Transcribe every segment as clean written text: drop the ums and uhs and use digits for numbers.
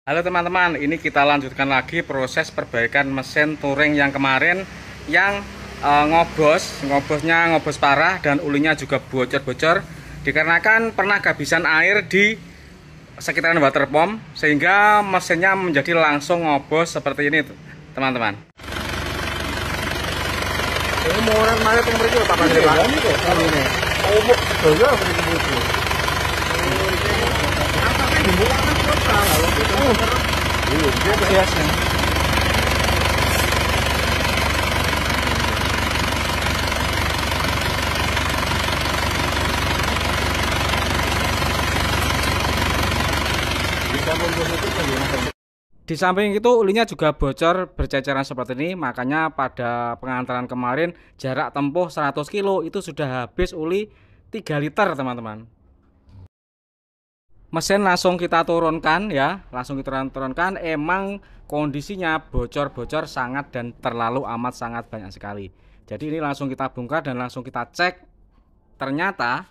Halo teman-teman, ini kita lanjutkan lagi proses perbaikan mesin touring yang kemarin yang ngobosnya ngobos parah dan ulinya juga bocor-bocor dikarenakan pernah kehabisan air di sekitaran water pump sehingga mesinnya menjadi langsung ngobos seperti ini teman-teman. Ini mau orang mana yang beri apa Pak? Ini kok kali ini. Oh, betul beri begitu. Apa kan dibuka kan kota lalu gitu. Iya, dia biasa. Di samping itu ulinya juga bocor berceceran seperti ini, makanya pada pengantaran kemarin jarak tempuh 100 kilo itu sudah habis uli 3 liter teman-teman. Mesin langsung kita turunkan ya, langsung kita turunkan, emang kondisinya bocor-bocor sangat dan terlalu amat sangat banyak sekali. Jadi ini langsung kita bongkar dan langsung kita cek. Ternyata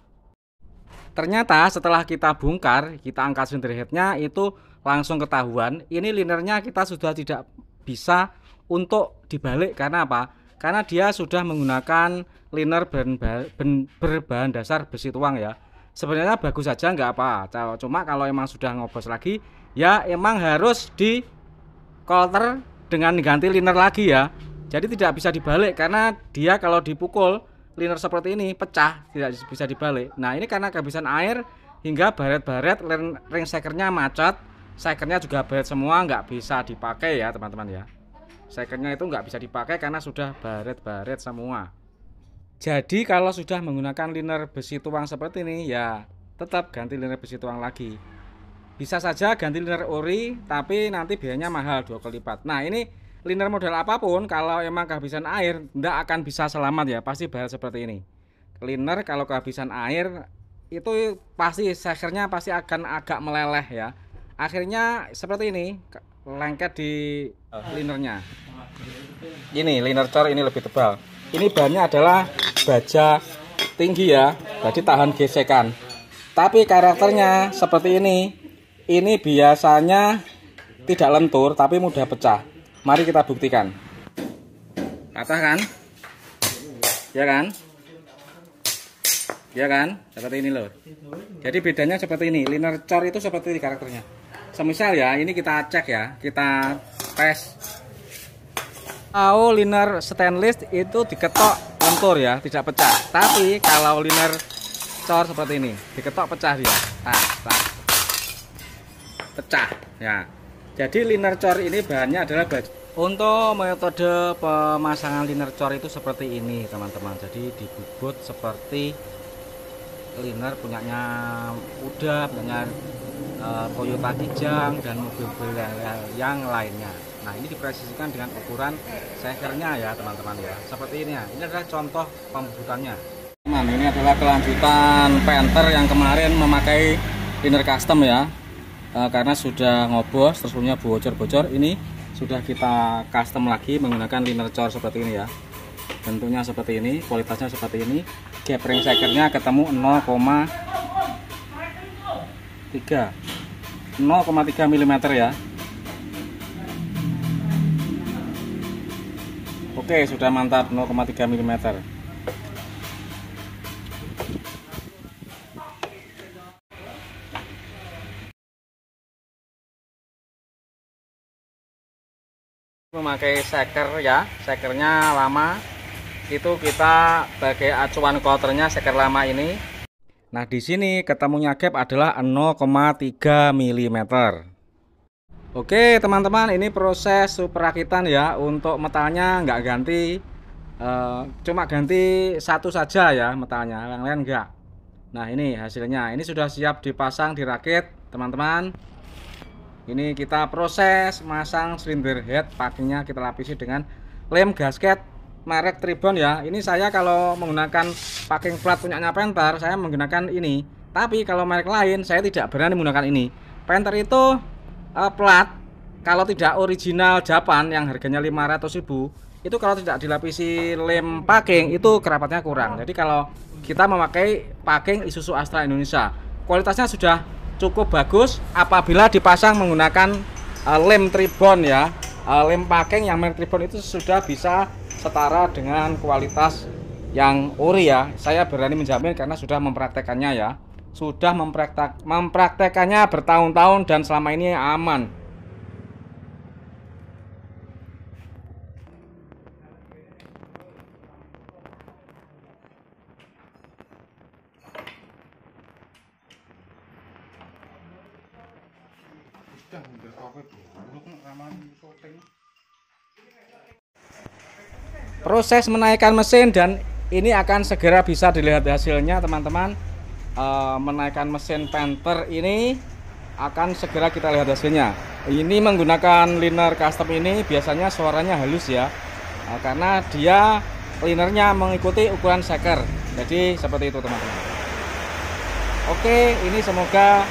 setelah kita bongkar, kita angkat cylinder headnya itu langsung ketahuan ini linernya kita sudah tidak bisa untuk dibalik. Karena apa? Karena dia sudah menggunakan liner berbahan dasar besi tuang ya. Sebenarnya bagus saja nggak apa, cuma kalau emang sudah ngobos lagi ya emang harus di coulter dengan ganti liner lagi ya. Jadi tidak bisa dibalik karena dia kalau dipukul liner seperti ini pecah, tidak bisa dibalik. Nah ini karena kehabisan air hingga baret-baret ring shakernya macet, shakernya juga baret semua, nggak bisa dipakai ya teman-teman ya. Shakernya itu nggak bisa dipakai karena sudah baret-baret semua. Jadi kalau sudah menggunakan liner besi tuang seperti ini ya tetap ganti liner besi tuang lagi. Bisa saja ganti liner ori tapi nanti biayanya mahal 2 kali lipat. Nah ini liner model apapun kalau emang kehabisan air tidak akan bisa selamat ya, pasti bahaya seperti ini. Liner kalau kehabisan air itu pasti shakernya pasti akan agak meleleh ya. Akhirnya seperti ini, lengket di linernya. Ini liner cor ini lebih tebal. Ini bahannya adalah baja tinggi ya, jadi tahan gesekan. Tapi karakternya seperti ini biasanya tidak lentur tapi mudah pecah. Mari kita buktikan. Patah kan? Ya kan? Ya kan? Seperti ini loh. Jadi bedanya seperti ini. Liner cor itu seperti ini karakternya. Semisal ya, ini kita cek ya, kita tes. Kalau liner stainless itu diketok lentur ya, tidak pecah. Tapi kalau liner cor seperti ini, diketok pecah dia. Pecah ya. Jadi liner cor ini bahannya adalah baja. Untuk metode pemasangan liner cor itu seperti ini teman-teman. Jadi dibubut seperti liner punyanya Uda, punyanya Toyota Kijang dan mobil-mobil yang lainnya. Nah ini dipresisikan dengan ukuran shakernya ya teman-teman ya. Seperti ini ya. Ini adalah contoh pembubutannya. Teman, ini adalah kelanjutan Panther yang kemarin memakai liner custom ya. Karena sudah ngobos terus punya bocor-bocor, ini sudah kita custom lagi menggunakan liner cor seperti ini ya. Bentuknya seperti ini, kualitasnya seperti ini. Gap ring shakernya ketemu 0,3 mm ya. Oke, sudah mantap 0,3 mm. Memakai shaker ya, shakernya lama itu kita pakai acuan coulternya shaker lama ini. Nah di sini ketemunya gap adalah 0,3 mm. Oke teman-teman, ini proses superakitan ya. Untuk metalnya nggak ganti, cuma ganti satu saja ya metalnya, yang lain enggak. Nah ini hasilnya, ini sudah siap dipasang dirakit teman-teman. Ini kita proses masang silinder head, packingnya kita lapisi dengan lem gasket merek Tribon ya. Ini saya kalau menggunakan packing plat punyanya Panther, saya menggunakan ini. Tapi kalau merek lain saya tidak berani menggunakan ini. Panther itu plat kalau tidak original Japan yang harganya 500.000 itu kalau tidak dilapisi lem packing itu kerapatnya kurang. Jadi kalau kita memakai packing Isuzu Astra Indonesia, kualitasnya sudah cukup bagus apabila dipasang menggunakan lem tribon ya. Lem packing yang merek tribon itu sudah bisa setara dengan kualitas yang ori ya. Saya berani menjamin karena sudah mempraktekannya ya. Sudah mempraktekannya bertahun-tahun dan selama ini aman. Proses menaikkan mesin dan ini akan segera bisa dilihat hasilnya teman-teman. Menaikkan mesin Panther ini akan segera kita lihat hasilnya. Ini menggunakan liner custom ini biasanya suaranya halus ya, karena dia linernya mengikuti ukuran shaker. Jadi seperti itu teman-teman. Oke, ini semoga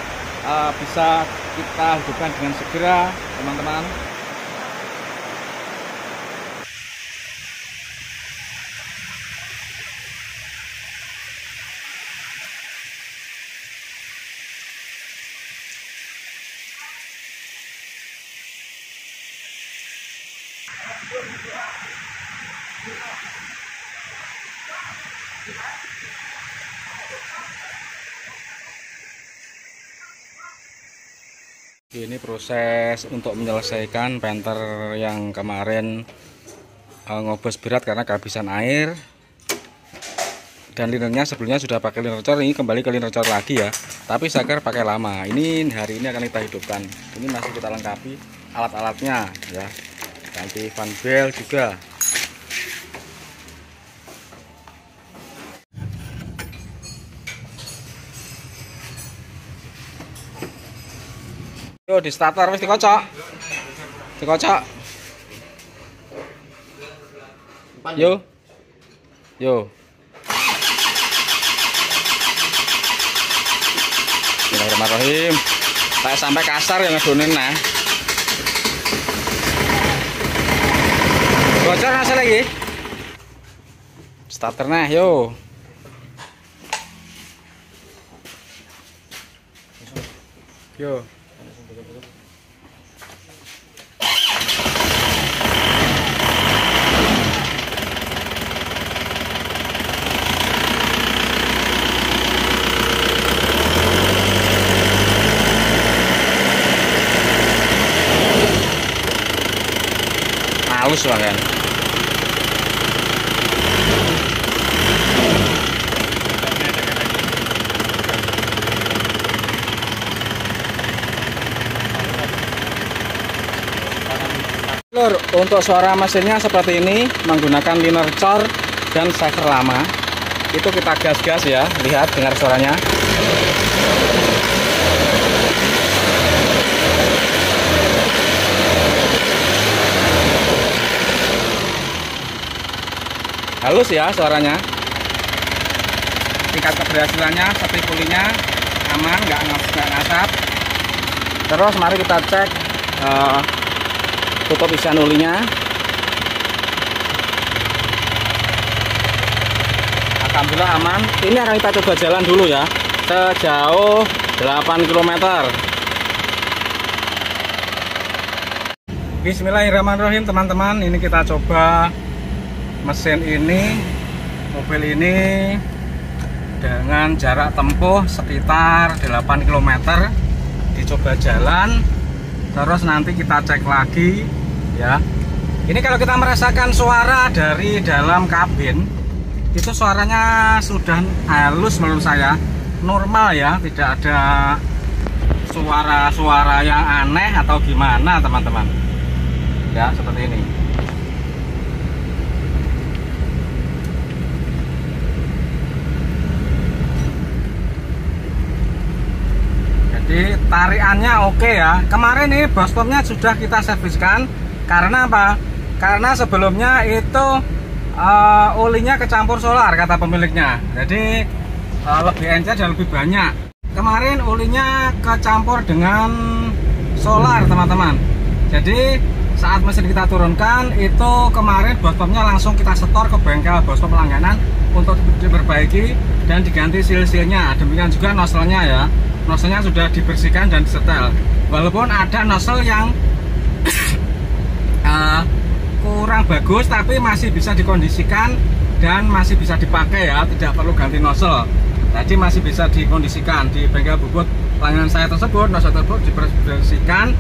bisa kita hidupkan dengan segera teman-teman. Ini proses untuk menyelesaikan Panther yang kemarin ngobos berat karena kehabisan air, dan linernya sebelumnya sudah pakai liner cor, ini kembali ke liner cor lagi ya, tapi shaker pakai lama. Ini hari ini akan kita hidupkan. Ini masih kita lengkapi alat-alatnya ya, ganti fan bell juga. Yo, di starter wis dikocok. Dikocok. Yo. Yo. Bismillahirrahmanirrahim. Tak sampai kasar ya ngedonin nah. Bocor nasi lagi. Starter nah, yo. Yo. Halus banget. Lur, untuk suara mesinnya seperti ini menggunakan liner cor dan shaker lama. Itu kita gas-gas ya, lihat dengar suaranya. Halus ya suaranya. Tingkat keberhasilannya seperti pulinya aman, nggak ngasap. Terus mari kita cek tutup isian ulinya. Alhamdulillah aman. Ini akan kita coba jalan dulu ya, sejauh 8 km. Bismillahirrahmanirrahim teman-teman. Ini kita coba mesin ini, mobil ini dengan jarak tempuh sekitar 8 km. Dicoba jalan, terus nanti kita cek lagi ya. Ini kalau kita merasakan suara dari dalam kabin, itu suaranya sudah halus menurut saya, normal ya, tidak ada suara-suara yang aneh atau gimana teman-teman ya, seperti ini. Jadi tariannya oke ya. Kemarin nih bospomnya sudah kita serviskan. Karena apa? Karena sebelumnya itu olinya kecampur solar kata pemiliknya. Jadi lebih encer dan lebih banyak. Kemarin olinya kecampur dengan solar teman-teman. Jadi saat mesin kita turunkan itu kemarin bospomnya langsung kita setor ke bengkel bospom langganan untuk diperbaiki dan diganti seal-sealnya. Demikian juga nozzle-nya ya. Nozzle-nya sudah dibersihkan dan disetel. Walaupun ada nozzle yang kurang bagus, tapi masih bisa dikondisikan dan masih bisa dipakai ya, tidak perlu ganti nozzle. Jadi masih bisa dikondisikan di bengkel bubut langganan saya tersebut. Nozzle tersebut dibersihkan,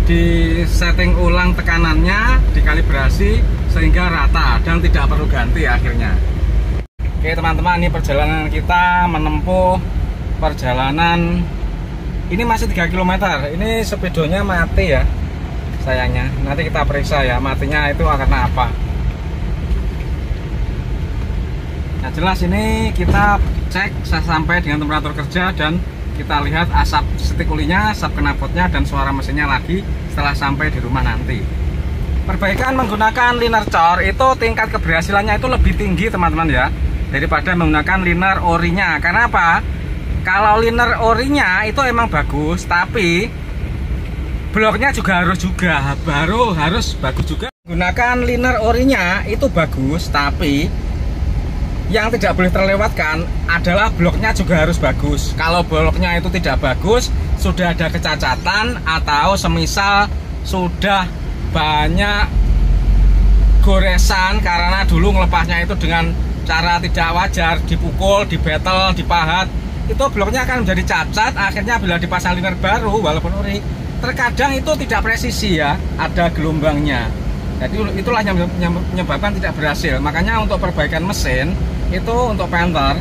di setting ulang tekanannya, dikalibrasi sehingga rata dan tidak perlu ganti akhirnya. Oke teman-teman, ini perjalanan kita menempuh perjalanan ini masih 3 km. Ini speedonya mati ya sayangnya. Nanti kita periksa ya matinya itu karena apa. Nah jelas ini kita cek sampai dengan temperatur kerja dan kita lihat asap setik ulinya, asap knalpotnya, dan suara mesinnya lagi setelah sampai di rumah nanti. Perbaikan menggunakan liner cor itu tingkat keberhasilannya itu lebih tinggi teman-teman ya, daripada menggunakan liner orinya. Karena apa? Kalau liner orinya itu emang bagus, tapi bloknya juga harus bagus juga. Menggunakan liner orinya itu bagus, tapi yang tidak boleh terlewatkan adalah bloknya juga harus bagus. Kalau bloknya itu tidak bagus, sudah ada kecacatan atau semisal sudah banyak goresan karena dulu ngelepasnya itu dengan cara tidak wajar, dipukul, dibetel, dipahat, itu bloknya akan menjadi cacat. Akhirnya bila dipasang liner baru walaupun ori, terkadang itu tidak presisi ya, ada gelombangnya. Jadi itulah yang menyebabkan tidak berhasil. Makanya untuk perbaikan mesin itu untuk Panther,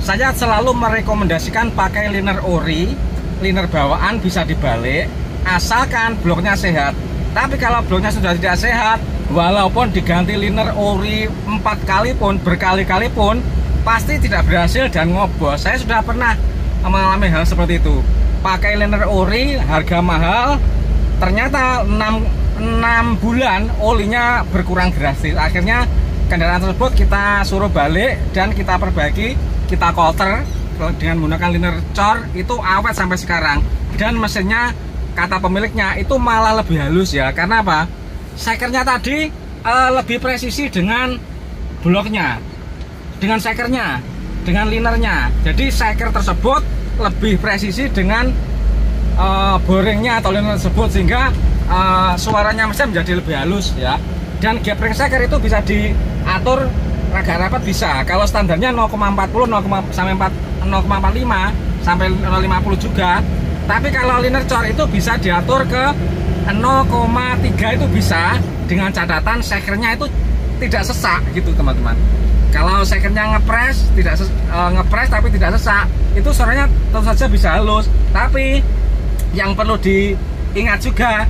saya selalu merekomendasikan pakai liner ori, liner bawaan bisa dibalik, asalkan bloknya sehat. Tapi kalau bloknya sudah tidak sehat, walaupun diganti liner ori 4 kali pun, berkali-kali pun, pasti tidak berhasil dan ngobos. Saya sudah pernah mengalami hal seperti itu. Pakai liner ori, harga mahal, ternyata 6 bulan olinya berkurang drastis. Akhirnya kendaraan tersebut kita suruh balik dan kita perbaiki, kita coulter dengan menggunakan liner cor, itu awet sampai sekarang. Dan mesinnya, kata pemiliknya, itu malah lebih halus ya. Karena apa? Sekernya tadi lebih presisi dengan bloknya, dengan sekernya, dengan linernya. Jadi seker tersebut lebih presisi dengan boringnya atau liner tersebut, sehingga suaranya mesin menjadi lebih halus ya. Dan gapring seker itu bisa diatur agak rapat bisa. Kalau standarnya 0,40 sampai 0,45 sampai 0,50 juga. Tapi kalau liner cor itu bisa diatur ke 0,3 itu bisa, dengan catatan sekernya itu tidak sesak gitu teman-teman. Kalau sekernya ngepres ngepres tapi tidak sesak, itu suaranya tentu saja bisa halus. Tapi yang perlu diingat juga,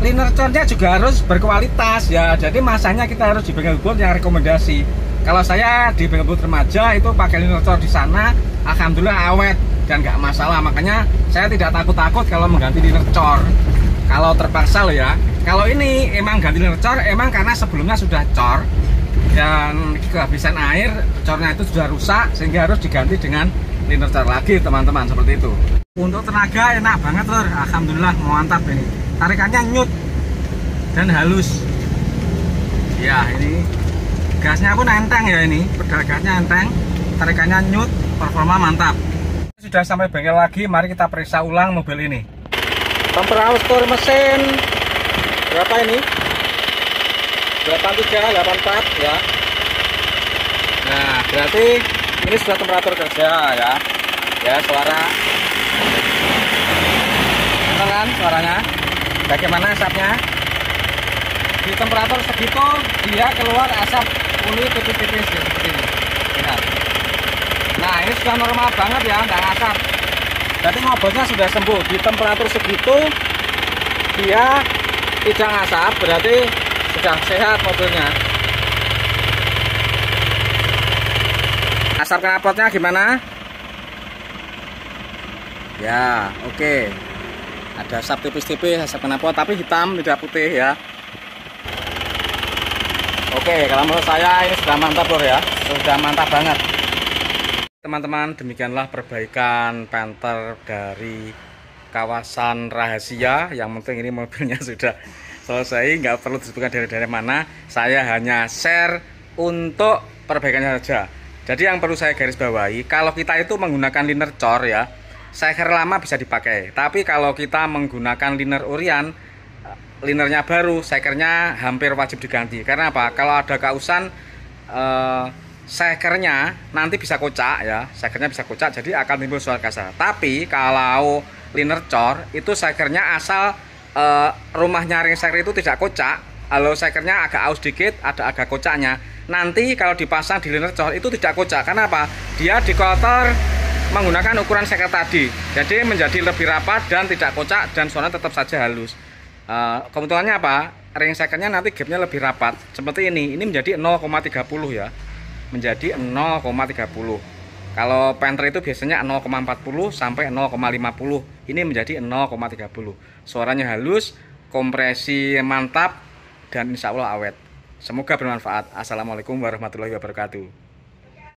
liner cornya juga harus berkualitas ya. Jadi masanya kita harus di bengkel bubut yang rekomendasi. Kalau saya di bengkel bubut remaja itu pakai liner cor di sana, alhamdulillah awet dan nggak masalah. Makanya saya tidak takut-takut kalau mengganti liner cor. Kalau terpaksa loh ya. Kalau ini emang ganti liner cor, emang karena sebelumnya sudah cor dan kehabisan air, cornya itu sudah rusak sehingga harus diganti dengan liner cor lagi teman-teman, seperti itu. Untuk tenaga enak banget lor, alhamdulillah mantap ini. Tarikannya nyut dan halus. Ya ini gasnya pun enteng ya, ini pedal gasnya enteng, tarikannya nyut, performa mantap. Sudah sampai bengkel lagi, mari kita periksa ulang mobil ini. Temperatur mesin berapa ini? 83, 84 ya. Nah berarti ini sudah temperatur kerja ya. Ya suara, kan suaranya. Bagaimana asapnya? Di temperatur segitu dia keluar asap uli tipis-tipis ya, seperti ini. Lihat. Nah ini sudah normal banget ya, nggak asap. Jadi ngobotnya sudah sembuh. Di temperatur segitu dia tidak asap, berarti sudah sehat mobilnya. Asap knalpotnya gimana? Ya oke. Ada asap tipis-tipis, asap knalpot, tapi hitam tidak putih ya. Oke, kalau menurut saya ini sudah mantap loh ya, sudah mantap banget. Teman-teman, demikianlah perbaikan Panther dari kawasan rahasia. Yang penting ini mobilnya sudah selesai, nggak perlu disebutkan dari mana. Saya hanya share untuk perbaikannya saja. Jadi yang perlu saya garis bawahi, kalau kita itu menggunakan liner cor ya, seker lama bisa dipakai. Tapi kalau kita menggunakan liner orian, linernya baru, sekernya hampir wajib diganti. Karena apa? Kalau ada kausan sekernya nanti bisa kocak ya, sekernya bisa kocak, jadi akan timbul suara kasar. Tapi kalau liner cor itu sekernya asal rumahnya ring seker itu tidak kocak, kalau sekernya agak aus dikit, ada agak kocaknya, nanti kalau dipasang di liner cor itu tidak kocak. Karena apa? Dia dikotor menggunakan ukuran seker tadi, jadi menjadi lebih rapat dan tidak kocak dan suara tetap saja halus. Keuntungannya apa? Ring sekernya nanti gapnya lebih rapat seperti ini menjadi 0,30 ya, menjadi 0,30. Kalau Panther itu biasanya 0,40 sampai 0,50, ini menjadi 0,30. Suaranya halus, kompresi mantap, dan insya Allah awet. Semoga bermanfaat. Assalamualaikum warahmatullahi wabarakatuh.